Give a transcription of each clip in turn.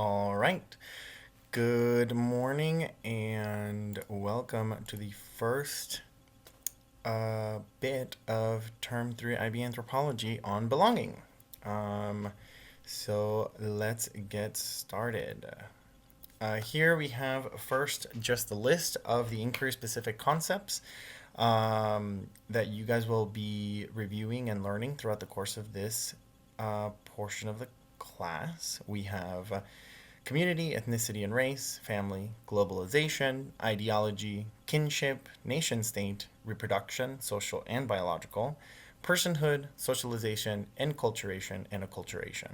All right. Good morning and welcome to the first bit of Term 3 IB Anthropology on belonging. Um, so let's get started. Here we have first just the list of the inquiry specific concepts that you guys will be reviewing and learning throughout the course of this portion of the class. We have community, ethnicity and race, family, globalization, ideology, kinship, nation state, reproduction, social and biological, personhood, socialization, enculturation, and acculturation.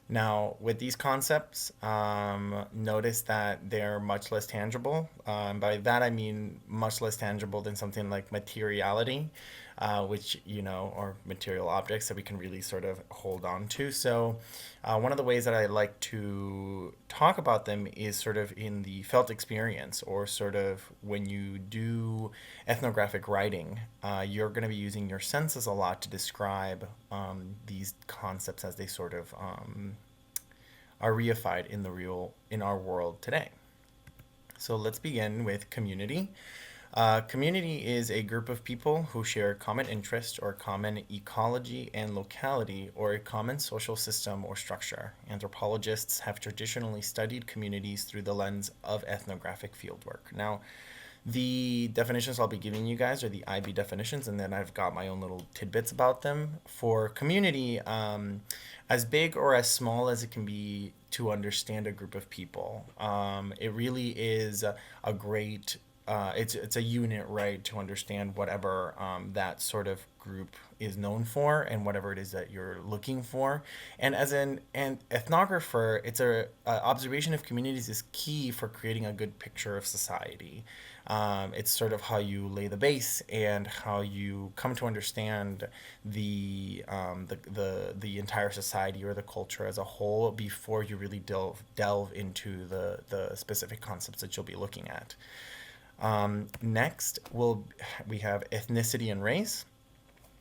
Now, with these concepts, notice that they're much less tangible. By that, I mean much less tangible than something like materiality, which, are material objects that we can really sort of hold on to. So, one of the ways that I like to talk about them is sort of in the felt experience, or sort of when you do ethnographic writing, you're going to be using your senses a lot to describe these concepts as they sort of are reified in our world today. So let's begin with community. Community is a group of people who share common interest or common ecology and locality or a common social system or structure. Anthropologists have traditionally studied communities through the lens of ethnographic fieldwork. Now, the definitions I'll be giving you guys are the IB definitions, and then I've got my own little tidbits about them. For community, as big or as small as it can be to understand a group of people, it really is a great. It's a unit, right, to understand whatever that sort of group is known for and whatever it is that you're looking for. And as an ethnographer, it's a observation of communities is key for creating a good picture of society. It's sort of how you lay the base and how you come to understand the entire society or the culture as a whole before you really delve into the specific concepts that you'll be looking at. Next, we have ethnicity and race.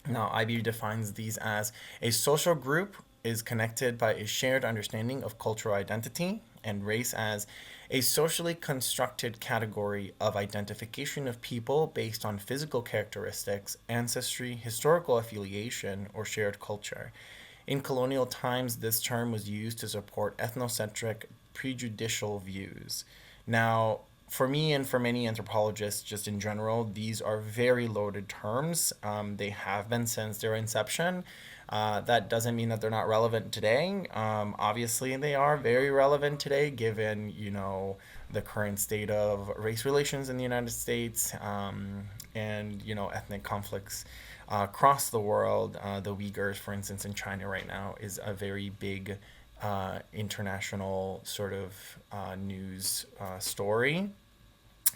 Now, IB defines these as a social group is connected by a shared understanding of cultural identity, and race as a socially constructed category of identification of people based on physical characteristics, ancestry, historical affiliation, or shared culture. In colonial times, this term was used to support ethnocentric, prejudicial views. Now, for me and for many anthropologists, just in general, these are very loaded terms. They have been since their inception. That doesn't mean that they're not relevant today. Obviously, they are very relevant today, given the current state of race relations in the United States, and ethnic conflicts across the world. The Uyghurs, for instance, in China right now, is a very big international sort of news story.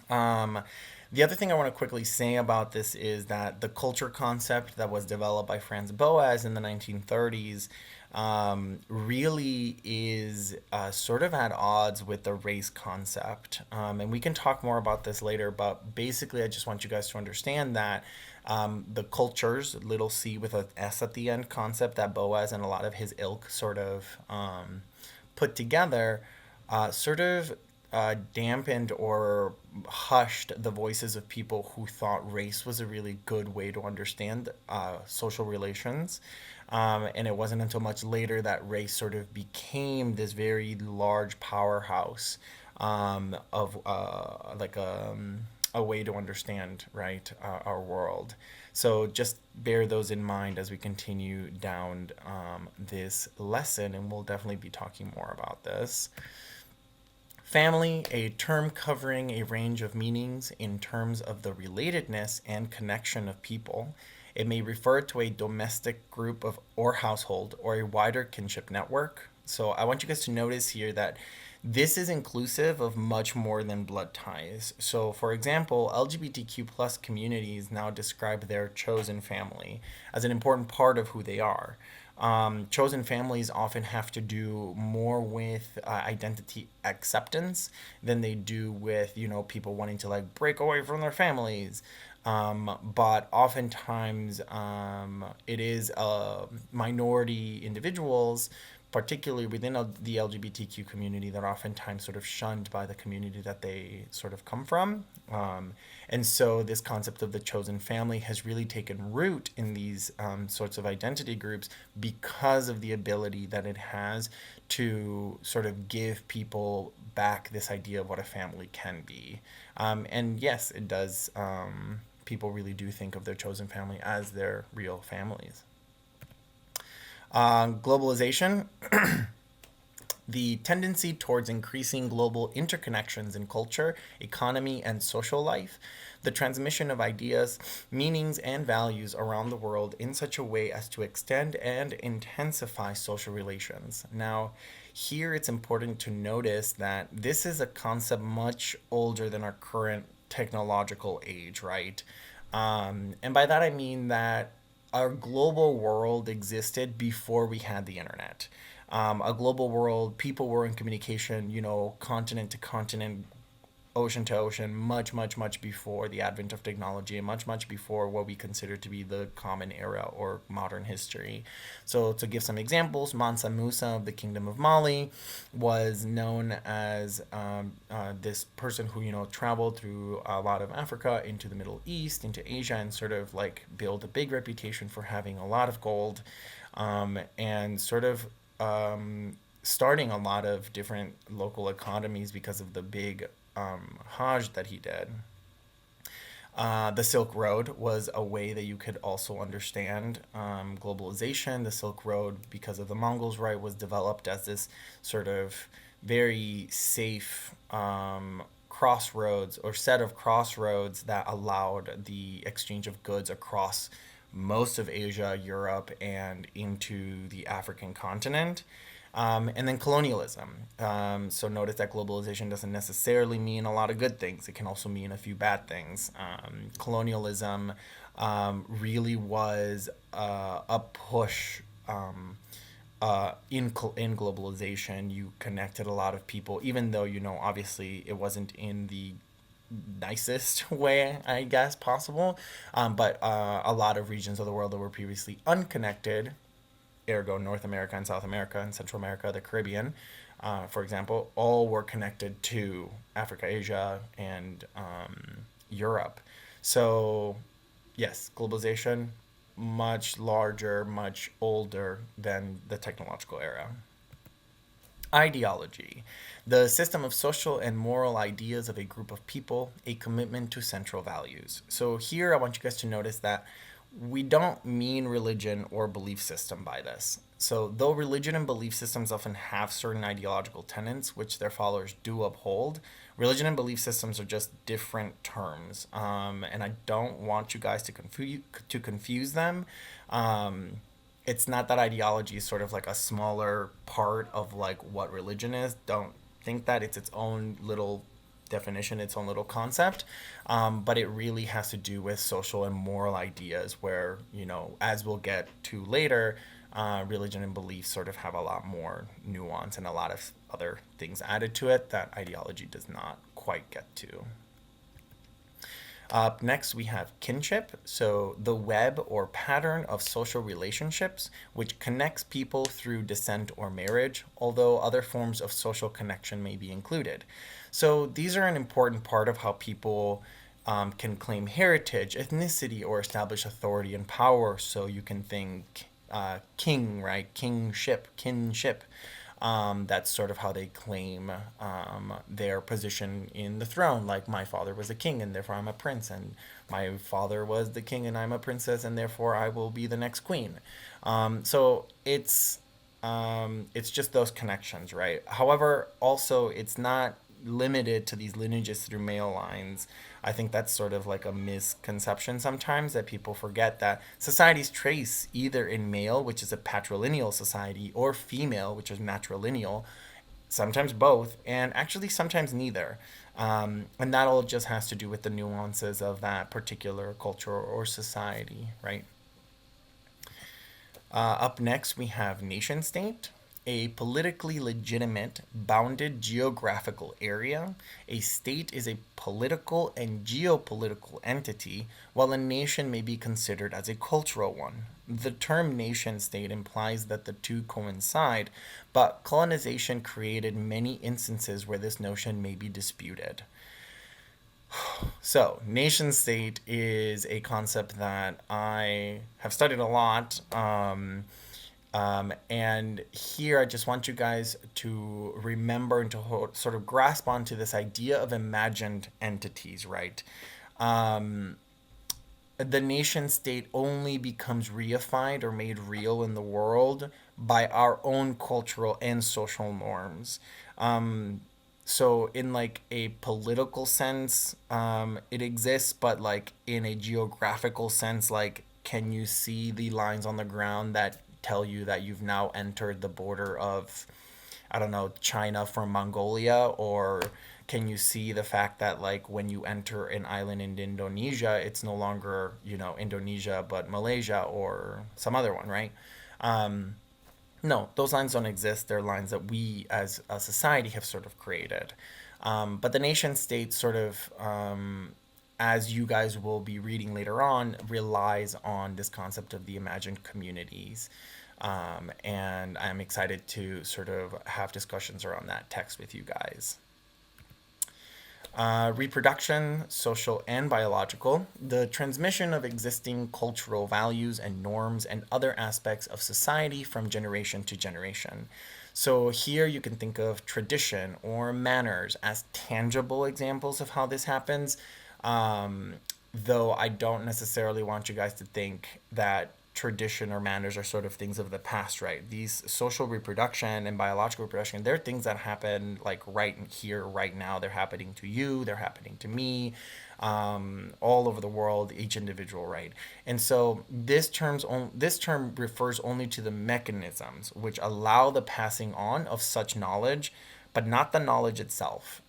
Um, the other thing I want to quickly say about this is that the culture concept that was developed by Franz Boas in the 1930s really is sort of at odds with the race concept. And we can talk more about this later, but basically, I just want you guys to understand that the cultures, little c with an S at the end concept that Boas and a lot of his ilk sort of put together, sort of dampened or hushed the voices of people who thought race was a really good way to understand social relations. And it wasn't until much later that race sort of became this very large powerhouse of like a way to understand, right, our world. So just bear those in mind as we continue down this lesson, and we'll definitely be talking more about this. Family, a term covering a range of meanings in terms of the relatedness and connection of people. It may refer to a domestic group of or household or a wider kinship network. So I want you guys to notice here that this is inclusive of much more than blood ties. So, for example, LGBTQ plus communities now describe their chosen family as an important part of who they are. Chosen families often have to do more with identity acceptance than they do with people wanting to like break away from their families. But oftentimes it is minority individuals particularly within the LGBTQ community, that are oftentimes sort of shunned by the community that they sort of come from. And so this concept of the chosen family has really taken root in these sorts of identity groups because of the ability that it has to sort of give people back this idea of what a family can be. And yes, it does. People really do think of their chosen family as their real families. Globalization, the tendency towards increasing global interconnections in culture, economy, and social life, the transmission of ideas, meanings, and values around the world in such a way as to extend and intensify social relations. Now, here it's important to notice that this is a concept much older than our current technological age, right? And by that I mean that our global world existed before we had the internet. A global world, people were in communication, continent to continent, ocean to ocean, much, much, much before the advent of technology and much, much before what we consider to be the common era or modern history. So, to give some examples, Mansa Musa of the Kingdom of Mali was known as this person who, traveled through a lot of Africa into the Middle East, into Asia, and sort of like built a big reputation for having a lot of gold and sort of starting a lot of different local economies because of the big Hajj that he did. The Silk Road was a way that you could also understand globalization. The Silk Road, because of the Mongols, right, was developed as this sort of very safe crossroads or set of crossroads that allowed the exchange of goods across most of Asia, Europe, and into the African continent. And then colonialism. So notice that globalization doesn't necessarily mean a lot of good things. It can also mean a few bad things. Colonialism really was a push in globalization. You connected a lot of people, even though obviously it wasn't in the nicest way, I guess, possible. But a lot of regions of the world that were previously unconnected, ergo North America and South America and Central America, the Caribbean, for example, all were connected to Africa, Asia, and Europe. So, yes, globalization, much larger, much older than the technological era. Ideology, the system of social and moral ideas of a group of people, a commitment to central values. So, here I want you guys to notice that we don't mean religion or belief system by this. So, though religion and belief systems often have certain ideological tenets which their followers do uphold, religion and belief systems are just different terms. And I don't want you guys to confuse them. Um, it's not that ideology is sort of like a smaller part of like what religion is. Don't think that it's its own little definition, its own little concept. But it really has to do with social and moral ideas, where, as we'll get to later, religion and belief sort of have a lot more nuance and a lot of other things added to it that ideology does not quite get to. Up next, we have kinship. So, the web or pattern of social relationships which connects people through descent or marriage, although other forms of social connection may be included. So, these are an important part of how people can claim heritage, ethnicity, or establish authority and power. So, you can think king, right? Kingship, kinship. That's sort of how they claim their position in the throne. Like, my father was a king, and therefore I'm a prince, and my father was the king, and I'm a princess, and therefore I will be the next queen. So it's just those connections, right? However, also it's not limited to these lineages through male lines. I think that's sort of like a misconception sometimes, that people forget that societies trace either in male, which is a patrilineal society, or female, which is matrilineal, sometimes both, and actually sometimes neither. And that all just has to do with the nuances of that particular culture or society, right? Up next, we have nation state. a politically legitimate, bounded geographical area. A state is a political and geopolitical entity, while a nation may be considered as a cultural one. The term nation state implies that the two coincide, but colonization created many instances where this notion may be disputed. So, nation state is a concept that I have studied a lot. And here I just want you guys to remember and to sort of grasp onto this idea of imagined entities, right? Um, the nation state only becomes reified or made real in the world by our own cultural and social norms. Um, so in like a political sense, it exists, but like in a geographical sense, like can you see the lines on the ground that tell you that you've now entered the border of, I don't know, China from Mongolia? Or can you see the fact that like when you enter an island in Indonesia, it's no longer, Indonesia, but Malaysia or some other one, right? Um, no, those lines don't exist. They're lines that we as a society have sort of created. But the nation state sort of, as you guys will be reading later on, relies on this concept of the imagined communities. And I'm excited to sort of have discussions around that text with you guys. Reproduction, social and biological, the transmission of existing cultural values and norms and other aspects of society from generation to generation. So here you can think of tradition or manners as tangible examples of how this happens. Um, though I don't necessarily want you guys to think that tradition or manners are sort of things of the past, right? These social reproduction and biological reproduction, they're things that happen like right here, right now. They're happening to you, they're happening to me, all over the world, each individual, right? And so this term refers only to the mechanisms which allow the passing on of such knowledge, but not the knowledge itself.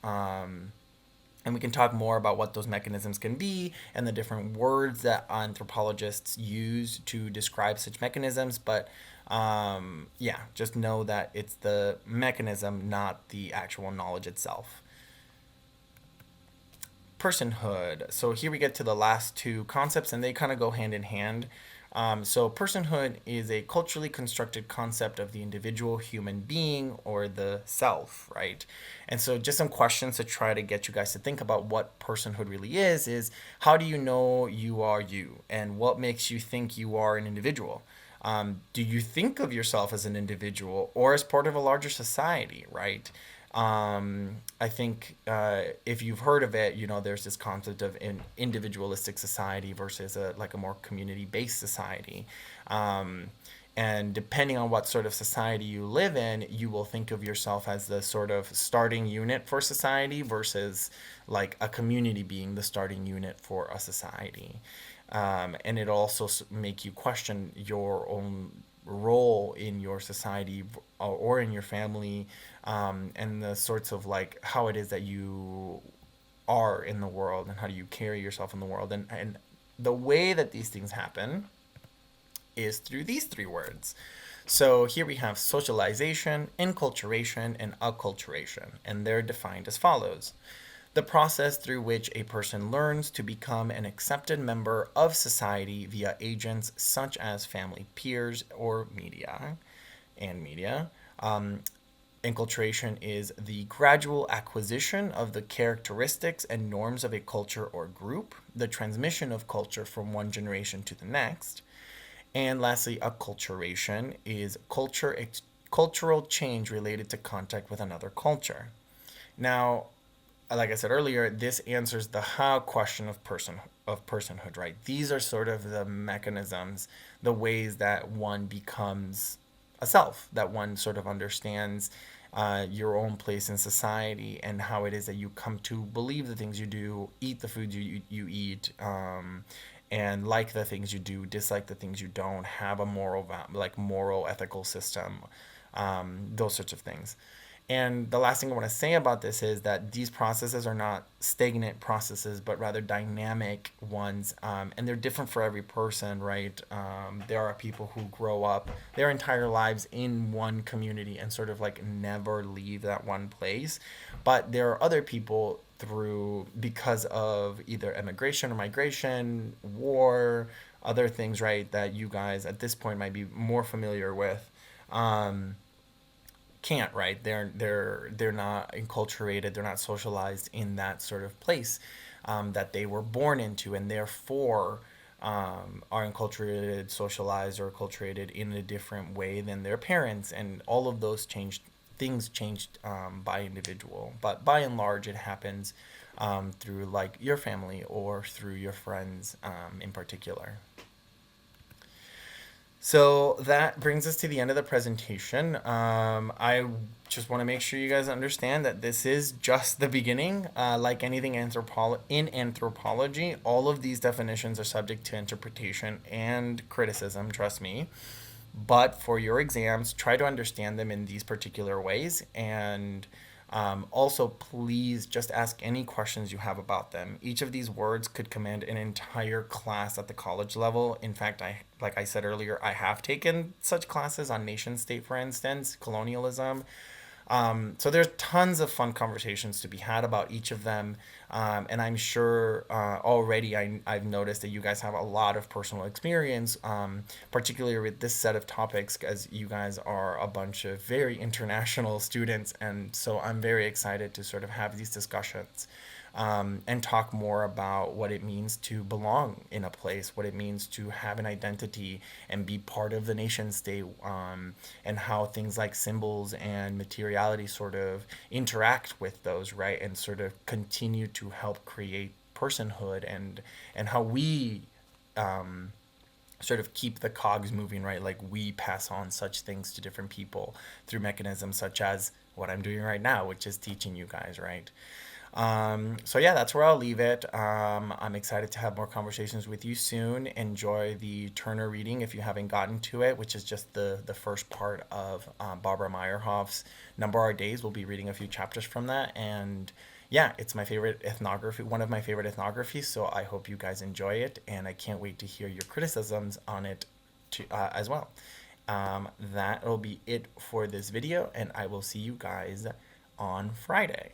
And we can talk more about what those mechanisms can be and the different words that anthropologists use to describe such mechanisms. But yeah, just know that it's the mechanism, not the actual knowledge itself. Personhood. So here we get to the last two concepts, and they kind of go hand in hand. So, personhood is a culturally constructed concept of the individual human being or the self, right? And so, just some questions to try to get you guys to think about what personhood really is how do you know you are you? And what makes you think you are an individual? Do you think of yourself as an individual or as part of a larger society, right? I think if you've heard of it, there's this concept of an individualistic society versus like a more community-based society. Um, and depending on what sort of society you live in, you will think of yourself as the sort of starting unit for society versus like a community being the starting unit for a society. And it also make you question your own role in your society or in your family, and the sorts of like how it is that you are in the world and how do you carry yourself in the world. And the way that these things happen is through these three words. So here we have socialization, enculturation, and acculturation, and they're defined as follows: the process through which a person learns to become an accepted member of society via agents such as family, peers, or media. Um, Enculturation is the gradual acquisition of the characteristics and norms of a culture or group, the transmission of culture from one generation to the next. And lastly, acculturation is cultural change related to contact with another culture. Now, like I said earlier, this answers the how question of personhood, right? These are sort of the mechanisms, the ways that one becomes a self, that one sort of understands your own place in society and how it is that you come to believe the things you do, eat the food you eat, and like the things you do, dislike the things you don't, have a moral ethical system, those sorts of things. And the last thing I want to say about this is that these processes are not stagnant processes, but rather dynamic ones. And they're different for every person, right? There are people who grow up their entire lives in one community and sort of like never leave that one place. But there are other people because of either immigration or migration, war, other things, right, that you guys at this point might be more familiar with. Um, can't, right, they're not enculturated, they're not socialized in that sort of place that they were born into, and therefore are enculturated, socialized, or acculturated in a different way than their parents, and all of those changed by individual, but by and large it happens through like your family or through your friends in particular. So that brings us to the end of the presentation. I just want to make sure you guys understand that this is just the beginning. Like anything in anthropology, all of these definitions are subject to interpretation and criticism, trust me. But for your exams, try to understand them in these particular ways. And also, please just ask any questions you have about them. Each of these words could command an entire class at the college level. In fact, like I said earlier, I have taken such classes on nation state, for instance, colonialism. So there's tons of fun conversations to be had about each of them. And I'm sure already I've noticed that you guys have a lot of personal experience, particularly with this set of topics, as you guys are a bunch of very international students. And so I'm very excited to sort of have these discussions and talk more about what it means to belong in a place, what it means to have an identity and be part of the nation state, and how things like symbols and materiality sort of interact with those, right? And sort of continue to help create personhood, and how we sort of keep the cogs moving, right? Like we pass on such things to different people through mechanisms such as what I'm doing right now, which is teaching you guys, right? So yeah, that's where I'll leave it. I'm excited to have more conversations with you soon. Enjoy the Turner reading if you haven't gotten to it, which is just the first part of Barbara Meyerhoff's Number Our Days. We'll be reading a few chapters from that, and yeah, it's my favorite ethnography, one of my favorite ethnographies. So I hope you guys enjoy it, and I can't wait to hear your criticisms on it as well. That will be it for this video, and I will see you guys on Friday.